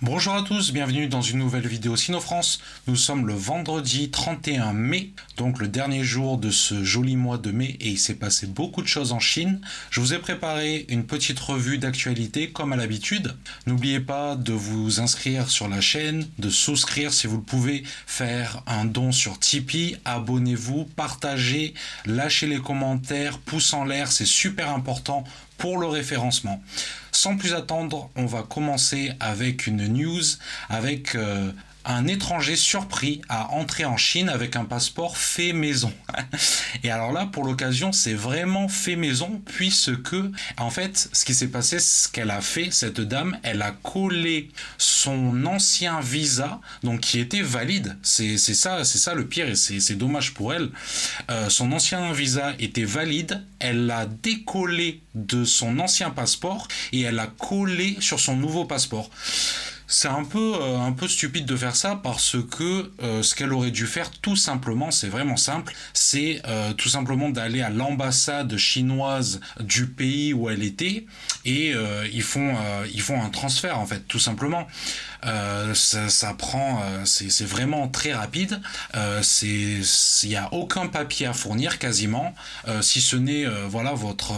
Bonjour à tous, bienvenue dans une nouvelle vidéo Sino-France. Nous sommes le vendredi 31 mai, donc le dernier jour de ce joli mois de mai et il s'est passé beaucoup de choses en Chine. Je vous ai préparé une petite revue d'actualité comme à l'habitude. N'oubliez pas de vous inscrire sur la chaîne, de souscrire si vous le pouvez, faire un don sur Tipeee, abonnez-vous, partagez, lâchez les commentaires, pouce en l'air, c'est super important pour le référencement. Sans plus attendre, on va commencer avec une news avec un étranger surpris à entrer en Chine avec un passeport fait maison. Et alors là, pour l'occasion, c'est vraiment fait maison puisque, en fait, ce qui s'est passé, ce qu'elle a fait, cette dame, elle a collé son ancien visa, donc qui était valide. C'est ça le pire et c'est dommage pour elle. Son ancien visa était valide, elle l'a décollé de son ancien passeport et elle l'a collé sur son nouveau passeport. C'est un peu stupide de faire ça parce que ce qu'elle aurait dû faire tout simplement, c'est vraiment simple, c'est tout simplement d'aller à l'ambassade chinoise du pays où elle était et ils font un transfert en fait, tout simplement. Ça prend, c'est vraiment très rapide. Il y a aucun papier à fournir quasiment, si ce n'est voilà votre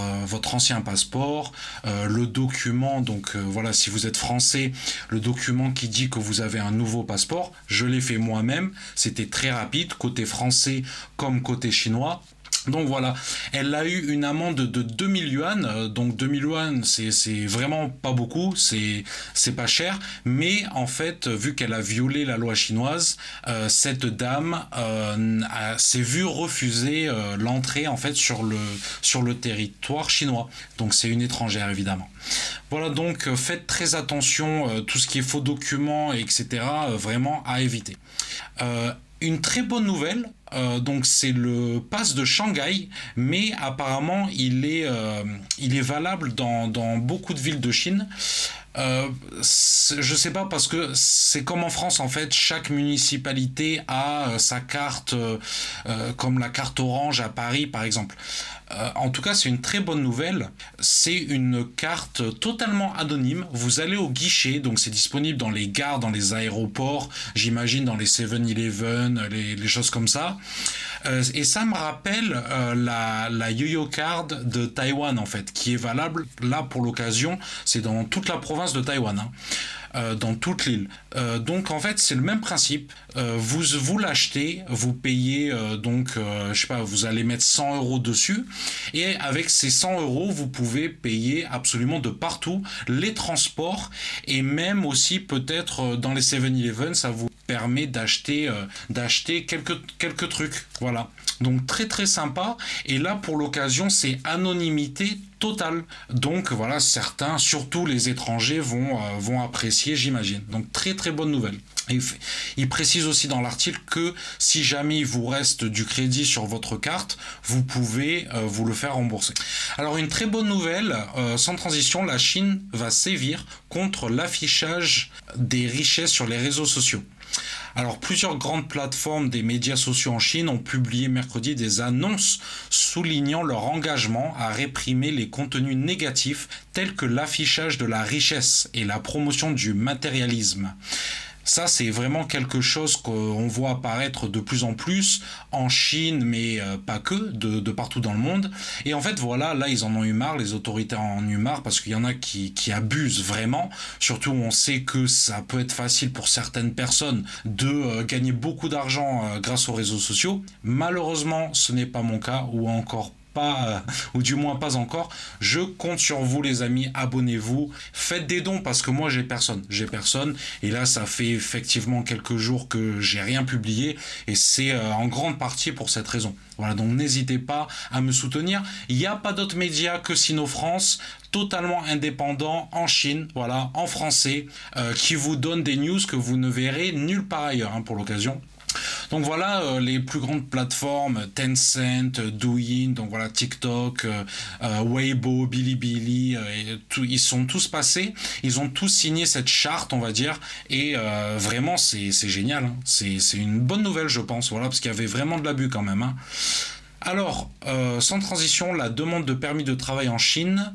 ancien passeport, le document. Donc voilà, si vous êtes français, le document qui dit que vous avez un nouveau passeport. Je l'ai fait moi-même. C'était très rapide côté français comme côté chinois. Donc voilà, elle a eu une amende de 2000 yuan, donc 2000 yuan c'est vraiment pas beaucoup, c'est pas cher, mais en fait vu qu'elle a violé la loi chinoise, cette dame s'est vue refuser l'entrée en fait sur le territoire chinois, donc c'est une étrangère évidemment. Voilà, donc faites très attention, tout ce qui est faux documents, etc., vraiment à éviter. Une très bonne nouvelle, donc c'est le pass de Shanghai, mais apparemment il est valable dans beaucoup de villes de Chine. Je sais pas parce que c'est comme en France en fait, chaque municipalité a sa carte, comme la carte orange à Paris par exemple. En tout cas, c'est une très bonne nouvelle. C'est une carte totalement anonyme. Vous allez au guichet, donc c'est disponible dans les gares, dans les aéroports, j'imagine dans les 7-Eleven, les choses comme ça. Et ça me rappelle la Yo-Yo Card de Taïwan en fait, qui est valable là pour l'occasion. C'est dans toute la province de Taïwan. Dans toute l'île. Donc en fait c'est le même principe. Vous l'achetez, vous payez je sais pas, vous allez mettre 100 € dessus et avec ces 100 € vous pouvez payer absolument de partout les transports et même aussi peut-être dans les 7-Eleven ça vous permet d'acheter quelques trucs. Voilà. Donc très très sympa et là pour l'occasion c'est anonymité totale. Donc voilà, certains, surtout les étrangers vont apprécier, j'imagine. Donc très très bonne nouvelle. Et il précise aussi dans l'article que si jamais il vous reste du crédit sur votre carte, vous pouvez vous le faire rembourser. Alors une très bonne nouvelle, sans transition, la Chine va sévir contre l'affichage des richesses sur les réseaux sociaux. Alors plusieurs grandes plateformes des médias sociaux en Chine ont publié mercredi des annonces soulignant leur engagement à réprimer les contenus négatifs tels que l'affichage de la richesse et la promotion du matérialisme. Ça, c'est vraiment quelque chose qu'on voit apparaître de plus en plus en Chine, mais pas que, de partout dans le monde. Et en fait, voilà, là, ils en ont eu marre, les autorités en ont eu marre, parce qu'il y en a qui abusent vraiment. Surtout, on sait que ça peut être facile pour certaines personnes de gagner beaucoup d'argent grâce aux réseaux sociaux. Malheureusement, ce n'est pas mon cas, ou encore pas, ou du moins pas encore. Je compte sur vous les amis, abonnez-vous, faites des dons parce que moi j'ai personne et là ça fait effectivement quelques jours que j'ai rien publié et c'est en grande partie pour cette raison. Voilà, donc n'hésitez pas à me soutenir. Il n'y a pas d'autres médias que Sino-France, totalement indépendant en Chine, voilà, en français, qui vous donne des news que vous ne verrez nulle part ailleurs pour l'occasion. Donc voilà, les plus grandes plateformes, Tencent, Douyin, donc voilà, TikTok, Weibo, Bilibili, ils sont tous passés, ils ont tous signé cette charte, on va dire, et vraiment c'est génial, c'est une bonne nouvelle je pense, voilà, parce qu'il y avait vraiment de l'abus quand même. Alors, sans transition, la demande de permis de travail en Chine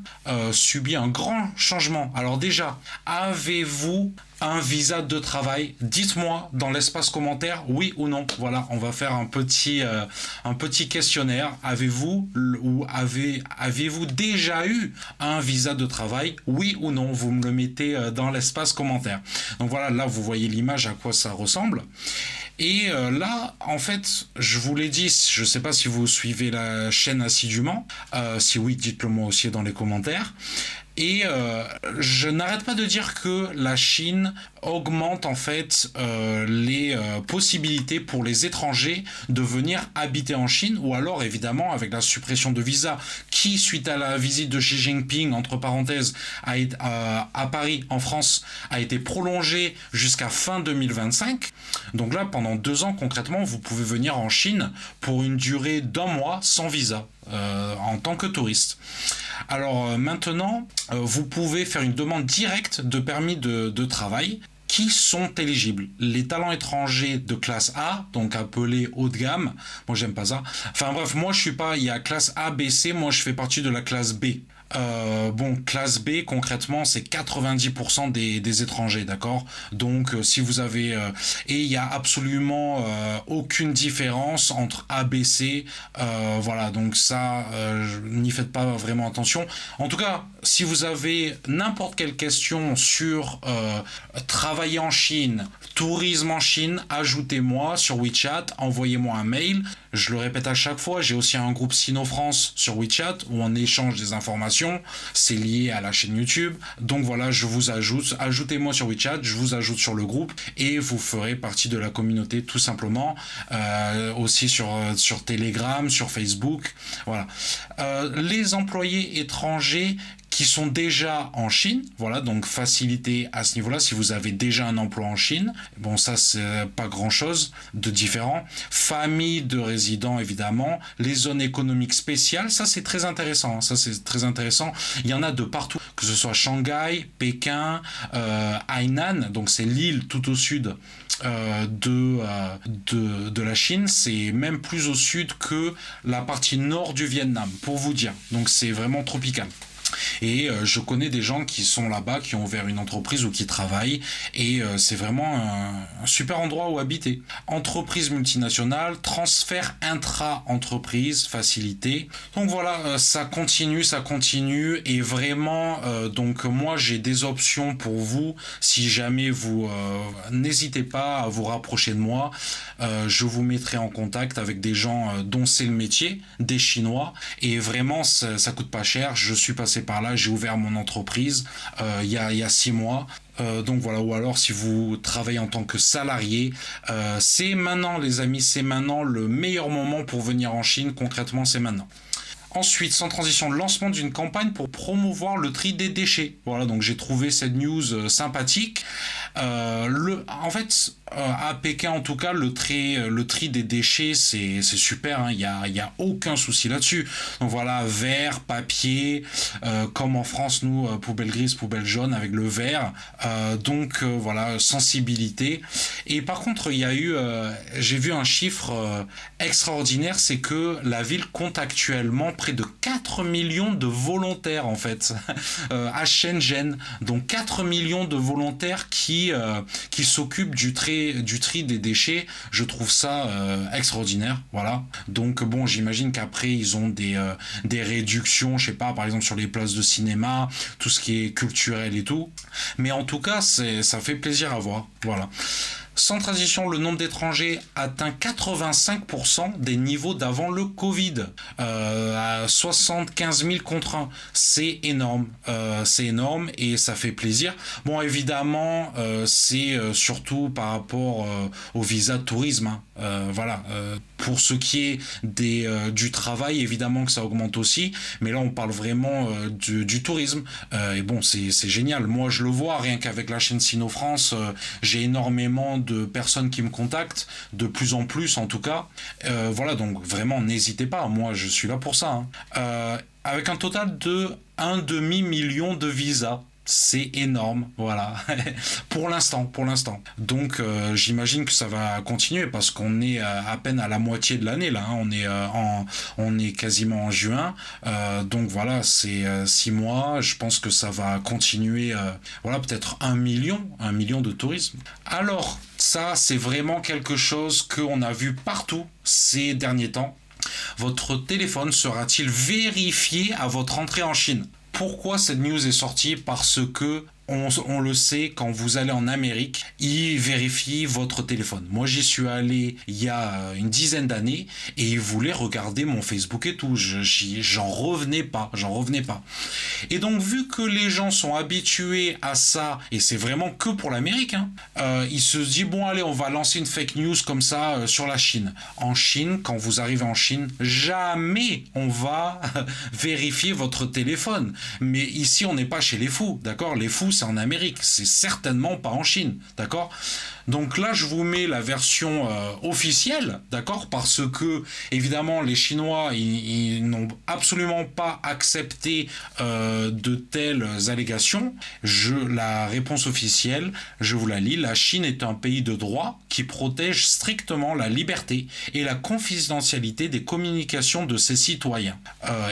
subit un grand changement. Alors déjà, avez-vous un visa de travail? Dites-moi dans l'espace commentaire, oui ou non. Voilà, on va faire un petit questionnaire. Avez-vous déjà eu un visa de travail? Oui ou non? Vous me le mettez dans l'espace commentaire. Donc voilà, là vous voyez l'image à quoi ça ressemble. Et là, en fait, je vous l'ai dit, je ne sais pas si vous suivez la chaîne assidûment. Si oui, dites-le moi aussi dans les commentaires. Et je n'arrête pas de dire que la Chine augmente en fait les possibilités pour les étrangers de venir habiter en Chine, ou alors évidemment avec la suppression de visa qui, suite à la visite de Xi Jinping, entre parenthèses, à Paris en France, a été prolongée jusqu'à fin 2025. Donc là, pendant 2 ans concrètement, vous pouvez venir en Chine pour une durée d'1 mois sans visa en tant que touriste. Alors maintenant, vous pouvez faire une demande directe de permis de travail qui sont éligibles. Les talents étrangers de classe A, donc appelés haut de gamme, moi j'aime pas ça. Enfin bref, moi je suis pas, il y a classe A, B, C, moi je fais partie de la classe B. Bon, classe B, concrètement, c'est 90% des étrangers, d'accord? Donc, si vous avez... et il n'y a absolument aucune différence entre A, B, C. Voilà, donc ça, n'y faites pas vraiment attention. En tout cas, si vous avez n'importe quelle question sur travailler en Chine, tourisme en Chine, ajoutez-moi sur WeChat, envoyez-moi un mail. Je le répète à chaque fois, j'ai aussi un groupe Sino-France sur WeChat où on échange des informations. C'est lié à la chaîne YouTube. Donc voilà, je vous ajoute. Ajoutez-moi sur WeChat, je vous ajoute sur le groupe et vous ferez partie de la communauté tout simplement. Aussi sur Telegram, sur Facebook. Voilà. Les employés étrangers qui sont déjà en Chine, voilà, donc facilité à ce niveau-là, si vous avez déjà un emploi en Chine, bon ça c'est pas grand-chose de différent. Famille de résidents évidemment, les zones économiques spéciales, ça c'est très intéressant, il y en a de partout, que ce soit Shanghai, Pékin, Hainan, donc c'est l'île tout au sud de la Chine, c'est même plus au sud que la partie nord du Vietnam, pour vous dire, donc c'est vraiment tropical. Et je connais des gens qui sont là-bas, qui ont ouvert une entreprise ou qui travaillent, et c'est vraiment un super endroit où habiter. Entreprise multinationale, transfert intra-entreprise facilité. Donc voilà, ça continue, et vraiment, donc moi j'ai des options pour vous, si jamais vous n'hésitez pas à vous rapprocher de moi, je vous mettrai en contact avec des gens dont c'est le métier, des Chinois, et vraiment ça coûte pas cher. Je suis passé par là, j'ai ouvert mon entreprise il y a 6 mois. Donc voilà, ou alors si vous travaillez en tant que salarié, c'est maintenant les amis, c'est maintenant le meilleur moment pour venir en Chine, concrètement c'est maintenant. Ensuite, sans transition, le lancement d'une campagne pour promouvoir le tri des déchets. Voilà, donc j'ai trouvé cette news sympathique. En fait, à Pékin en tout cas, le tri des déchets, c'est super, hein. Il y a aucun souci là-dessus. Donc voilà, verre, papier, comme en France, nous, poubelle grise, poubelle jaune avec le verre. Donc voilà, sensibilité. Et par contre, j'ai vu un chiffre extraordinaire, c'est que la ville compte actuellement près de 4 millions de volontaires en fait à Shenzhen, donc 4 millions de volontaires qui s'occupent du tri des déchets. Je trouve ça extraordinaire, voilà. Donc bon, j'imagine qu'après ils ont des réductions, je sais pas, par exemple sur les places de cinéma, tout ce qui est culturel et tout, mais en tout cas ça fait plaisir à voir, voilà. Sans transition, le nombre d'étrangers atteint 85% des niveaux d'avant le Covid, à 75 000 contre 1. C'est énorme et ça fait plaisir. Bon, évidemment, c'est surtout par rapport au visa de tourisme, hein. Voilà. Pour ce qui est du travail, évidemment que ça augmente aussi, mais là on parle vraiment du tourisme. Et bon, c'est génial. Moi, je le vois rien qu'avec la chaîne Sino-France, j'ai énormément de personnes qui me contactent, de plus en plus en tout cas. Voilà, donc vraiment n'hésitez pas, moi je suis là pour ça, hein. Avec un total de 1,5 million de visas. C'est énorme, voilà. Pour l'instant, pour l'instant. Donc j'imagine que ça va continuer parce qu'on est à peine à la moitié de l'année là, hein. On est quasiment en juin. Donc voilà, c'est 6 mois. Je pense que ça va continuer. Voilà, peut-être 1 million de tourisme. Alors ça, c'est vraiment quelque chose qu'on a vu partout ces derniers temps. Votre téléphone sera-t-il vérifié à votre entrée en Chine? Pourquoi cette news est sortie? Parce que on le sait, quand vous allez en Amérique, ils vérifient votre téléphone. Moi, j'y suis allé il y a une dizaine d'années et ils voulaient regarder mon Facebook et tout. J'en revenais pas, Et donc, vu que les gens sont habitués à ça, et c'est vraiment que pour l'Amérique, hein, ils se disent, bon, allez, on va lancer une fake news comme ça sur la Chine. En Chine, quand vous arrivez en Chine, jamais on va vérifier votre téléphone. Mais ici, on n'est pas chez les fous, d'accord? Les fous, c'est en Amérique, c'est certainement pas en Chine, d'accord? Donc là, je vous mets la version officielle, d'accord? Parce que, évidemment, les Chinois, ils n'ont absolument pas accepté de telles allégations. La réponse officielle, je vous la lis. La Chine est un pays de droit qui protège strictement la liberté et la confidentialité des communications de ses citoyens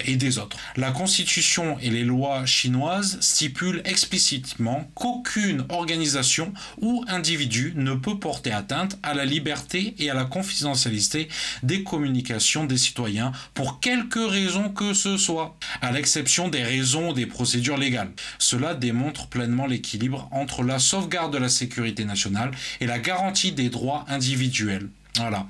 et des autres. La Constitution et les lois chinoises stipulent explicitement qu'aucune organisation ou individu ne peut porter atteinte à la liberté et à la confidentialité des communications des citoyens pour quelque raison que ce soit, à l'exception des raisons ou des procédures légales. Cela démontre pleinement l'équilibre entre la sauvegarde de la sécurité nationale et la garantie des droits individuels. Voilà.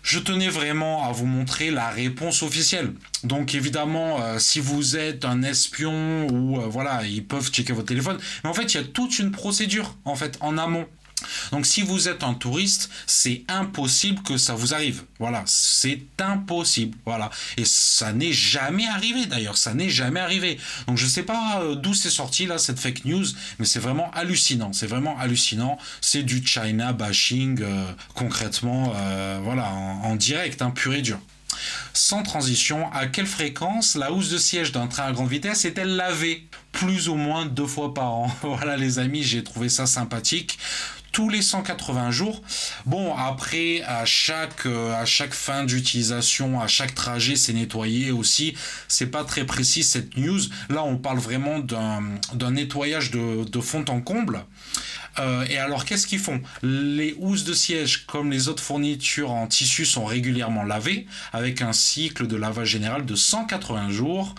Je tenais vraiment à vous montrer la réponse officielle. Donc évidemment, si vous êtes un espion ou voilà, ils peuvent checker votre téléphone. Mais en fait, il y a toute une procédure en fait en amont. Donc si vous êtes un touriste, c'est impossible que ça vous arrive. Voilà, c'est impossible. Voilà. Et ça n'est jamais arrivé d'ailleurs, ça n'est jamais arrivé. Donc je ne sais pas d'où c'est sorti là cette fake news, mais c'est vraiment hallucinant. C'est vraiment hallucinant. C'est du China bashing concrètement, voilà, en direct, hein, pur et dur. Sans transition, à quelle fréquence la housse de siège d'un train à grande vitesse est-elle lavée? Plus ou moins 2 fois par an. Voilà les amis, j'ai trouvé ça sympathique. Tous les 180 jours. Bon, après, à chaque fin d'utilisation, à chaque trajet, c'est nettoyé aussi. C'est pas très précis cette news. Là, on parle vraiment d'un nettoyage de fond en comble. Et alors, qu'est-ce qu'ils font? Les housses de siège, comme les autres fournitures en tissu, sont régulièrement lavées avec un cycle de lavage général de 180 jours.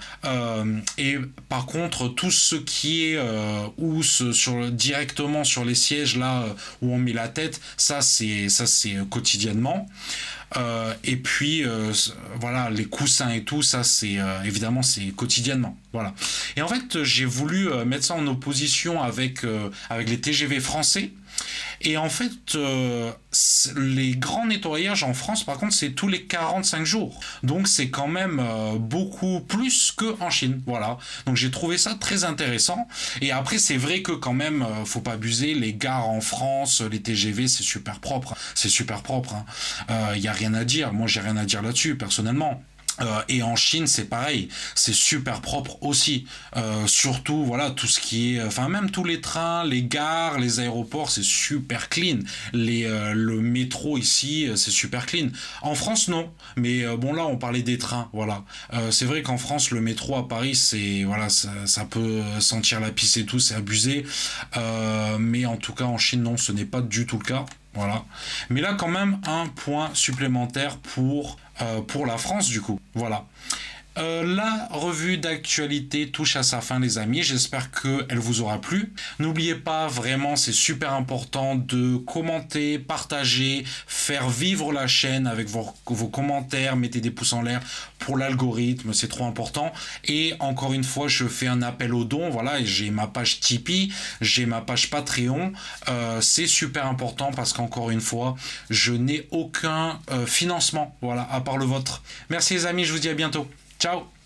Et par contre, tout ce qui est housse directement sur les sièges là où on met la tête, ça c'est quotidiennement. Et puis voilà, les coussins et tout ça, c'est évidemment c'est quotidiennement. Voilà. Et en fait, j'ai voulu mettre ça en opposition avec les TGV français. Et en fait, les grands nettoyages en France, par contre, c'est tous les 45 jours. Donc, c'est quand même beaucoup plus qu'en Chine. Voilà. Donc, j'ai trouvé ça très intéressant. Et après, c'est vrai que quand même, faut pas abuser. Les gares en France, les TGV, c'est super propre. C'est super propre. Y a rien à dire. Moi, j'ai rien à dire là-dessus, personnellement. Et en Chine, c'est pareil, c'est super propre aussi. Surtout, voilà, tout ce qui est, enfin même tous les trains, les gares, les aéroports, c'est super clean. Le métro ici, c'est super clean. En France, non. Mais bon, là, on parlait des trains, voilà. C'est vrai qu'en France, le métro à Paris, c'est voilà, ça peut sentir la pisse et tout, c'est abusé. Mais en tout cas, en Chine, non, ce n'est pas du tout le cas. Voilà. Mais là, quand même, un point supplémentaire pour la France, du coup. Voilà. La revue d'actualité touche à sa fin, les amis. J'espère qu'elle vous aura plu. N'oubliez pas, vraiment, c'est super important de commenter, partager, faire vivre la chaîne avec vos commentaires. Mettez des pouces en l'air pour l'algorithme, c'est trop important. Et encore une fois, je fais un appel aux dons. Voilà, j'ai ma page Tipeee, j'ai ma page Patreon. C'est super important parce qu'encore une fois, je n'ai aucun financement, voilà, à part le vôtre. Merci les amis, je vous dis à bientôt. Ciao!